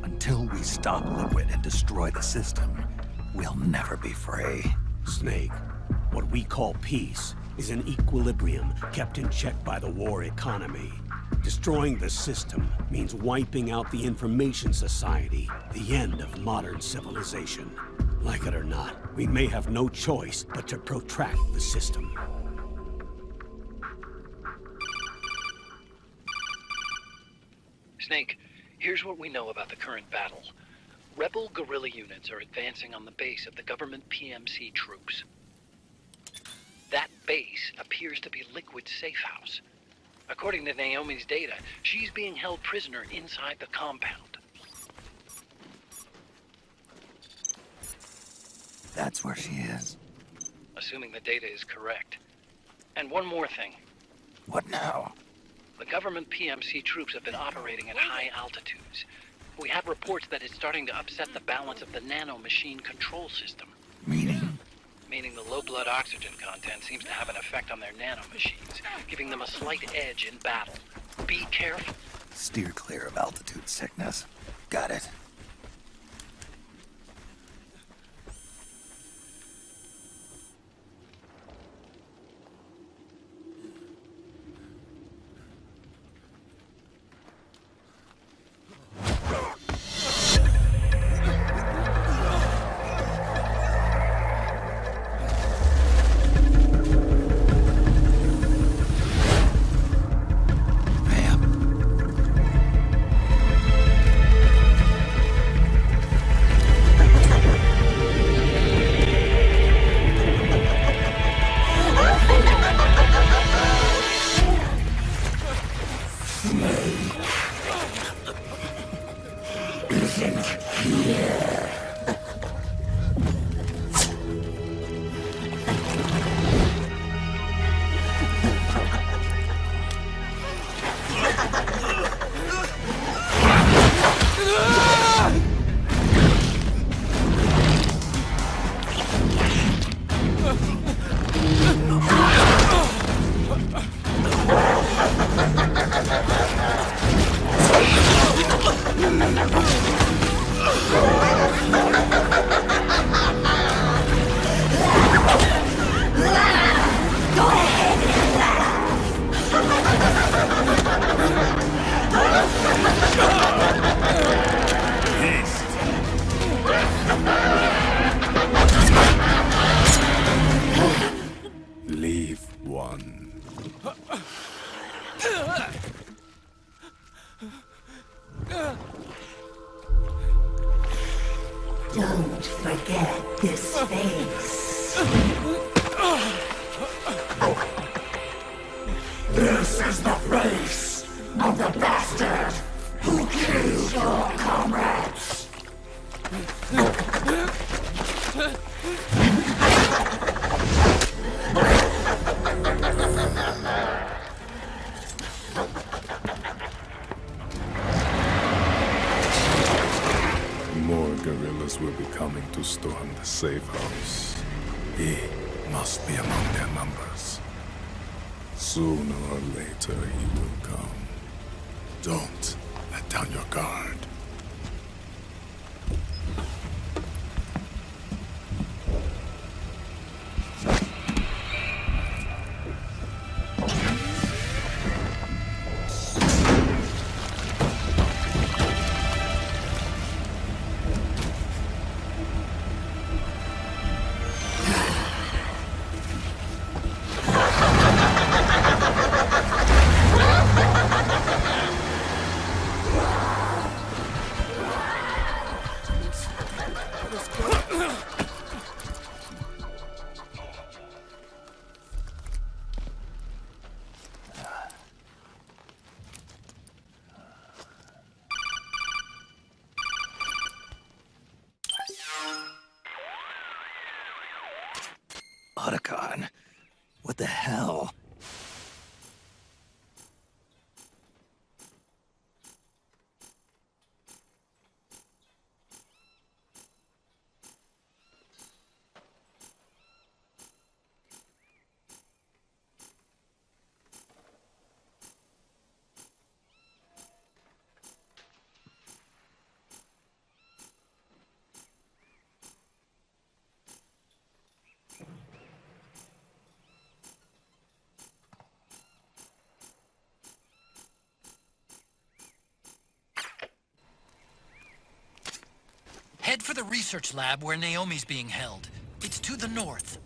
Until we stop Liquid and destroy the system, we'll never be free. Snake, what we call peace is an equilibrium kept in check by the war economy. Destroying the system means wiping out the information society, the end of modern civilization. Like it or not, we may have no choice but to protract the system. Snake, here's what we know about the current battle. Rebel guerrilla units are advancing on the base of the government PMC troops. That base appears to be Liquid's safe house. According to Naomi's data, she's being held prisoner inside the compound. That's where she is. Assuming the data is correct. And one more thing. What now? The government PMC troops have been operating at high altitudes. We have reports that it's starting to upset the balance of the nano-machine control system. Meaning? Meaning the low blood oxygen content seems to have an effect on their nano-machines, giving them a slight edge in battle. Be careful. Steer clear of altitude sickness. Got it. Leave one. Don't forget this face. This is the face of the bastard who killed your comrades. More guerrillas will be coming to storm the safe house. He must be among their numbers. Sooner or later he will come. Don't let down your guard. Otacon, what the hell? for the research lab where Naomi's being held. It's to the north.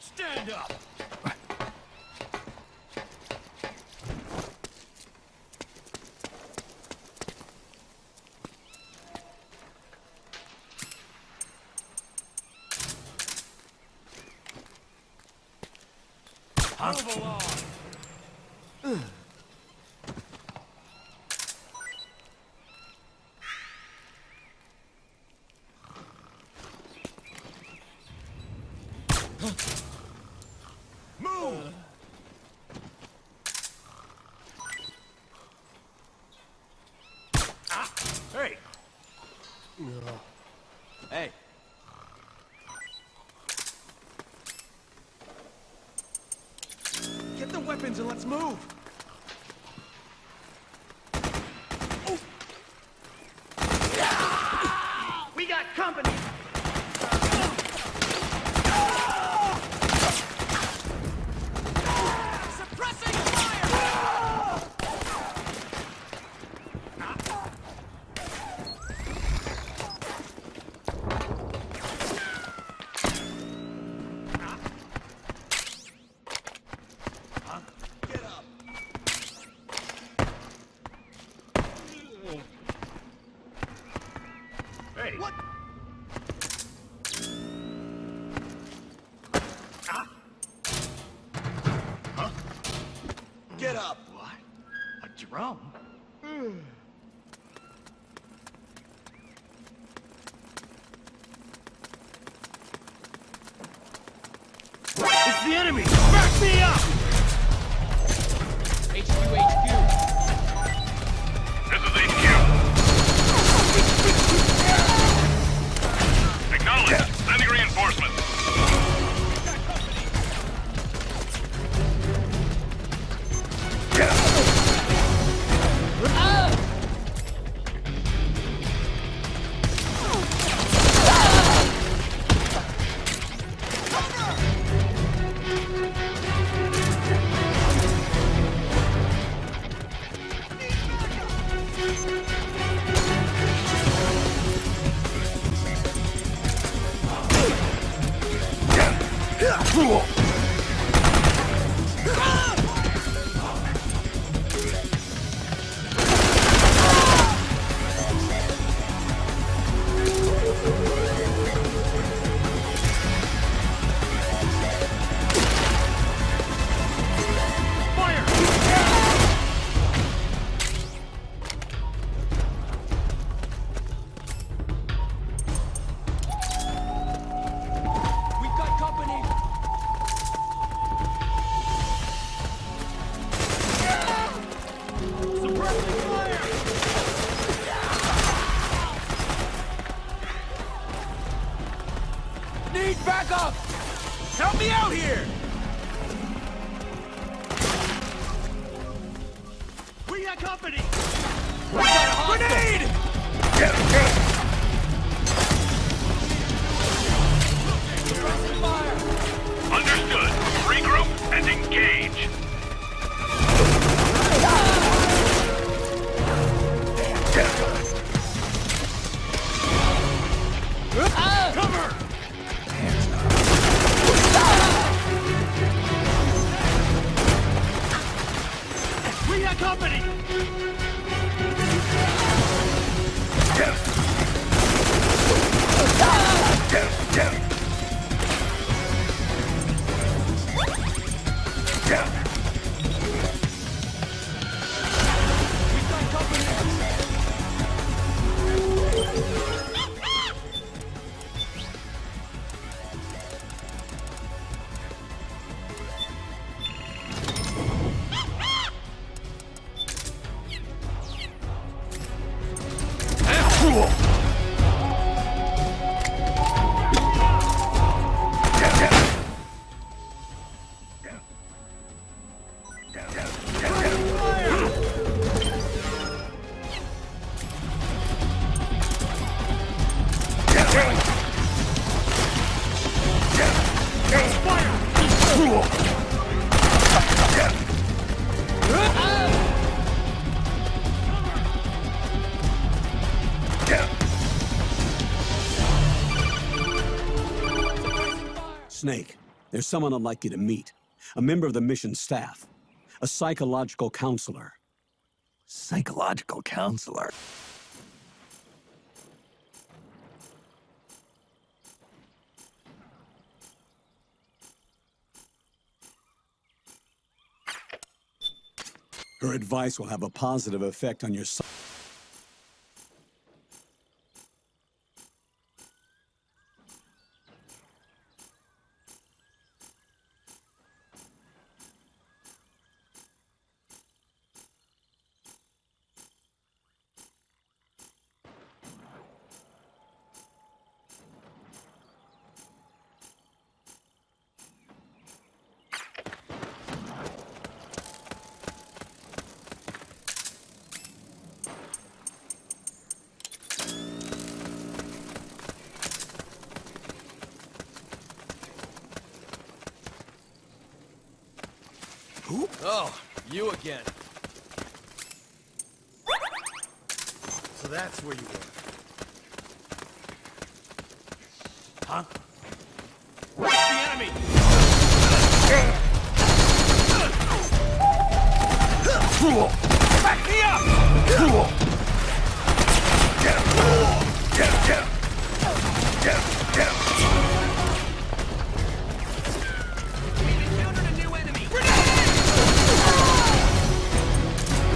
Stand up! Move along! Move! Ah! Hey! Hey! Get the weapons and let's move! Oh. We got company! Suppressing fire! Get up! Hey! What? Huh? Get up! What? A drum? It's the enemy! Back me up! HQ. This is HQ. Acknowledged. Sending reinforcements. We've got company! Suppressing fire! Need backup! Help me out here! We got company! We got a hostile! Grenade! Suppressing fire! Understood. Regroup and engage. Cover! We got company! We've got company! Fire! Snake, there's someone I'd like you to meet. A member of the mission staff. A psychological counselor. Psychological counselor? Her advice will have a positive effect on your Oh, you again. So that's where you were. Huh? Where's the enemy? Back me up!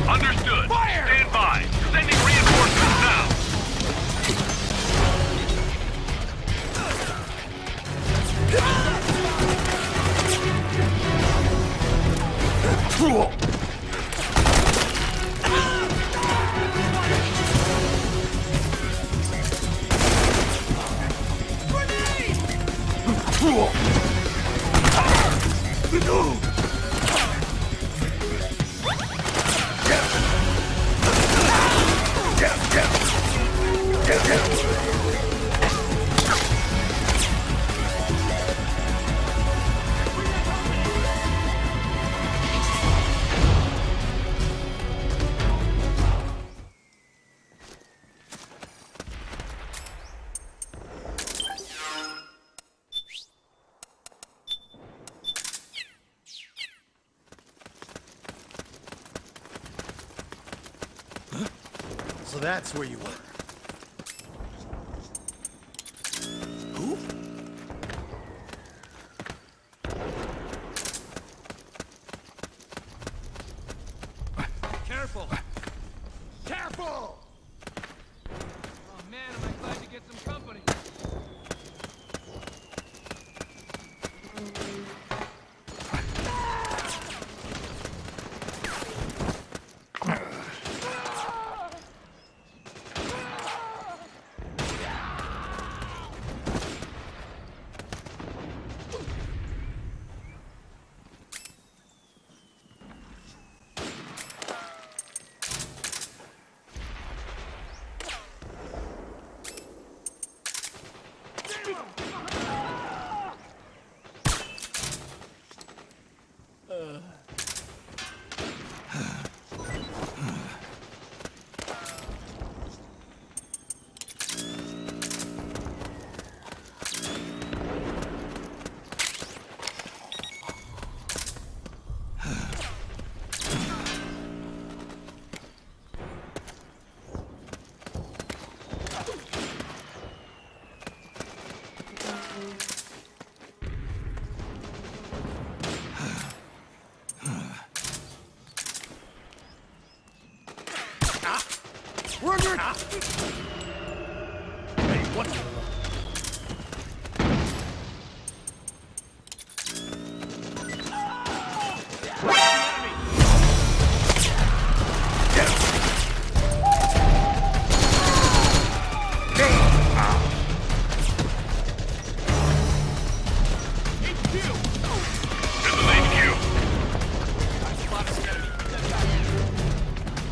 Understood. Fire! Stand by. Sending reinforcements now. So that's where you were. Who? Careful! Careful! Oh man, am I glad to get some company. Hey, what?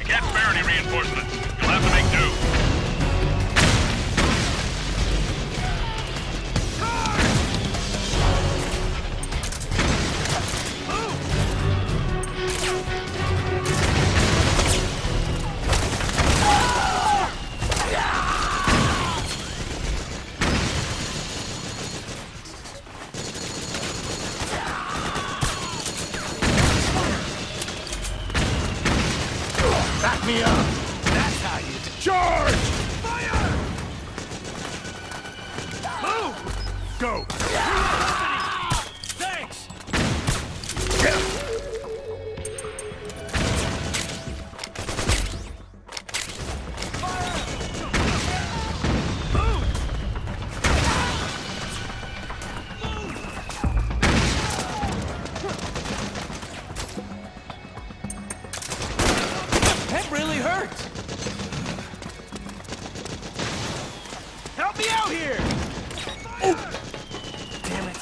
Can't spare any reinforcements. You'll have to make do. Go! Thanks! That really hurts! Help me out here! Damn it.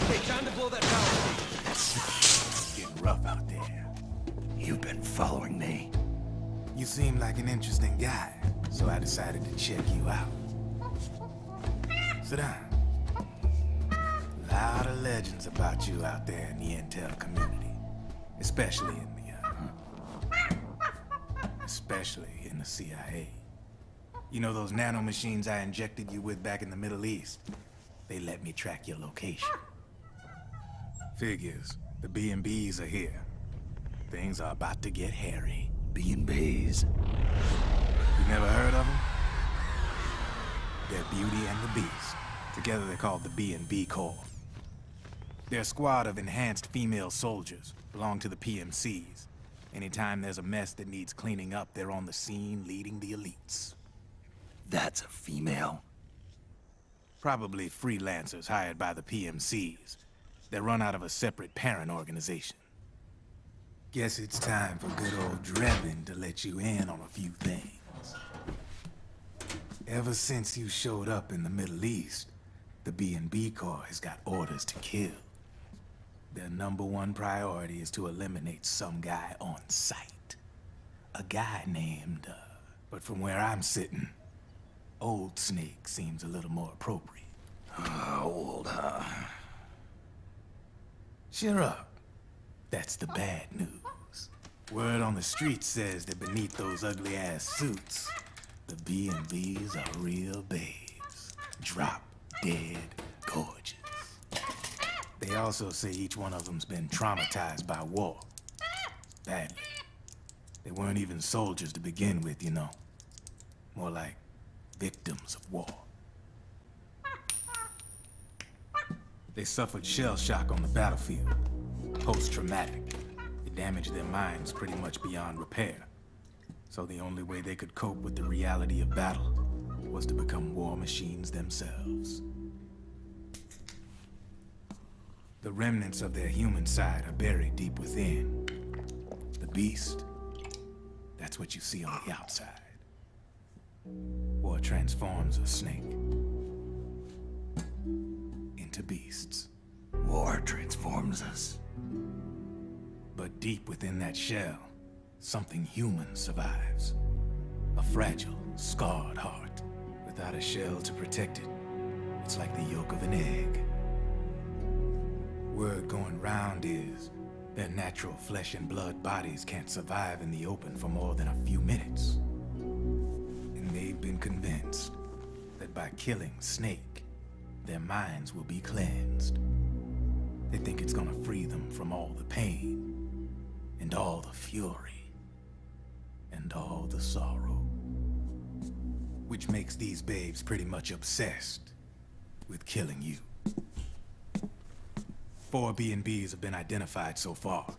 Okay, time to blow that power. It's getting rough out there. You've been following me. You seem like an interesting guy, so I decided to check you out. Sit down. A lot of legends about you out there in the intel community. Especially in the CIA. You know those nanomachines I injected you with back in the Middle East? They let me track your location. Figures, the B&Bs are here. Things are about to get hairy. B&Bs. You never heard of them? They're Beauty and the Beast. Together they're called the B&B Corps. They're a squad of enhanced female soldiers, belong to the PMCs. Anytime there's a mess that needs cleaning up, they're on the scene leading the elites. That's a female. Probably freelancers hired by the PMCs. They're run out of a separate parent organization. Guess it's time for good old Drebin to let you in on a few things. Ever since you showed up in the Middle East, the B&B Corps has got orders to kill. Their #1 priority is to eliminate some guy on sight. A guy named, but from where I'm sitting, Old Snake seems a little more appropriate. Old, Cheer up. That's the bad news. Word on the street says that beneath those ugly-ass suits, the B&Bs are real babes. Drop dead gorgeous. They also say each one of them's been traumatized by war. Badly. They weren't even soldiers to begin with, you know. More like victims of war. They suffered shell shock on the battlefield. Post-traumatic. It damaged their minds pretty much beyond repair. So the only way they could cope with the reality of battle was to become war machines themselves. The remnants of their human side are buried deep within. The beast, that's what you see on the outside. War transforms a snake into beasts. War transforms us. But deep within that shell, something human survives. A fragile, scarred heart. Without a shell to protect it, it's like the yolk of an egg. Word going round is their natural flesh and blood bodies can't survive in the open for more than a few minutes. And they've been convinced that by killing Snake, their minds will be cleansed. They think it's gonna free them from all the pain, and all the fury, and all the sorrow. Which makes these babes pretty much obsessed with killing you. 4 B&Bs have been identified so far.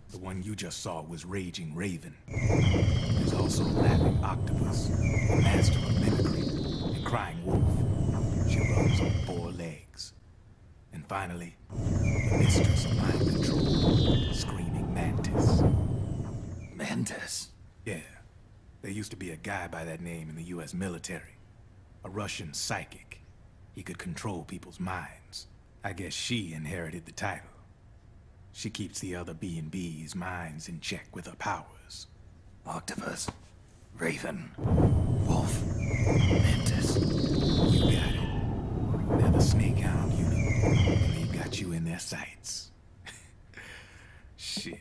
The one you just saw was Raging Raven. There's also Laughing Octopus, the master of mimicry, and Crying Wolf. She runs on 4 legs. And finally, the mistress of mind control, Screaming Mantis. Mantis? Yeah. There used to be a guy by that name in the US military. A Russian psychic. He could control people's minds. I guess she inherited the title. She keeps the other B&B's minds in check with her powers. Octopus. Raven. Wolf. Mantis. You got it. They're the Snake Hound unit, and they've got you in their sights. Shit.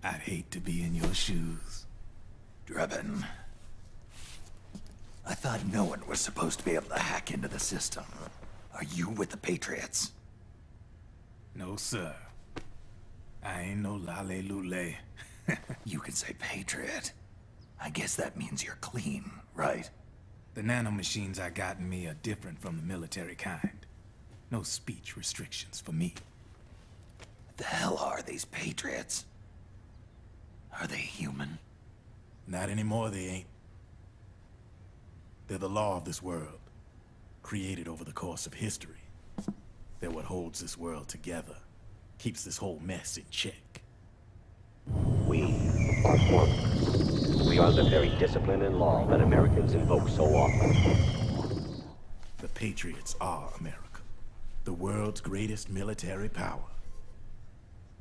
I'd hate to be in your shoes. Drebin. I thought no one was supposed to be able to hack into the system. Are you with the Patriots? No, sir. I ain't no lale-lule. You can could say patriot. I guess that means you're clean, right? The nanomachines I got in me are different from the military kind. No speech restrictions for me. What the hell are these patriots? Are they human? Not anymore, they ain't. They're the law of this world, created over the course of history. They're what holds this world together, keeps this whole mess in check. We are one. We are the very discipline and law that Americans invoke so often. The Patriots are America, the world's greatest military power.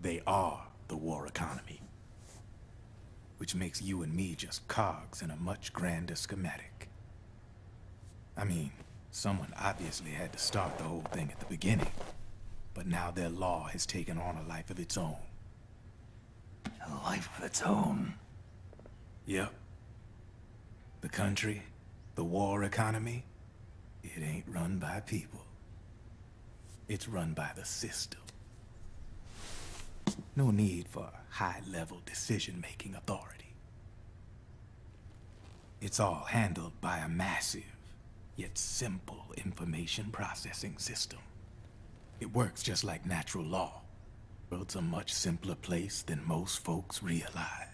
They are the war economy, which makes you and me just cogs in a much grander schematic. I mean, someone obviously had to start the whole thing at the beginning, but now their law has taken on a life of its own. A life of its own? Yep. The country, the war economy, it ain't run by people. It's run by the system. No need for high-level decision-making authority. It's all handled by a massive, yet simple information processing system. It works just like natural law. The world's a much simpler place than most folks realize.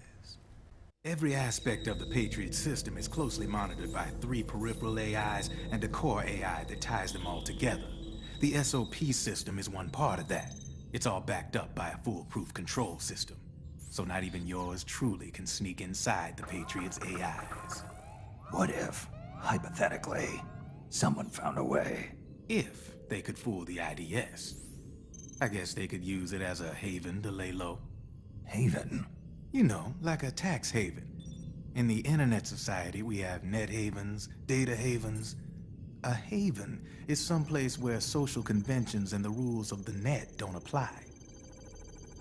Every aspect of the Patriot system is closely monitored by 3 peripheral AIs and a core AI that ties them all together. The SOP system is one part of that. It's all backed up by a foolproof control system. So not even yours truly can sneak inside the Patriots' AIs. What if, hypothetically, someone found a way? If they could fool the IDS. I guess they could use it as a haven to lay low. Haven? You know, like a tax haven. In the internet society, we have net havens, data havens. A haven is someplace where social conventions and the rules of the net don't apply.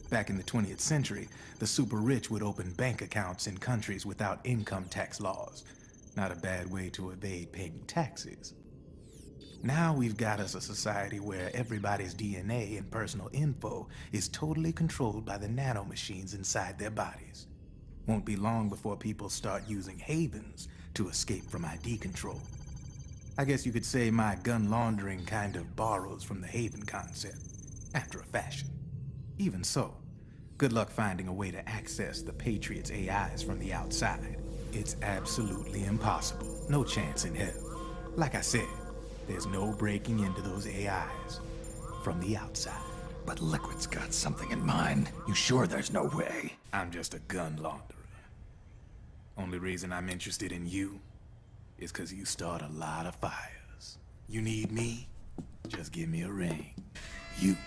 Back in the 20th century, the super rich would open bank accounts in countries without income tax laws. Not a bad way to evade paying taxes. Now we've got us a society where everybody's DNA and personal info is totally controlled by the nanomachines inside their bodies. Won't be long before people start using havens to escape from ID control. I guess you could say my gun laundering kind of borrows from the haven concept, after a fashion. Even so, good luck finding a way to access the Patriots' AIs from the outside. It's absolutely impossible. No chance in hell. Like I said, there's no breaking into those AIs from the outside. But Liquid's got something in mind. You sure there's no way? I'm just a gun launderer. Only reason I'm interested in you is because you start a lot of fires. You need me? Just give me a ring. You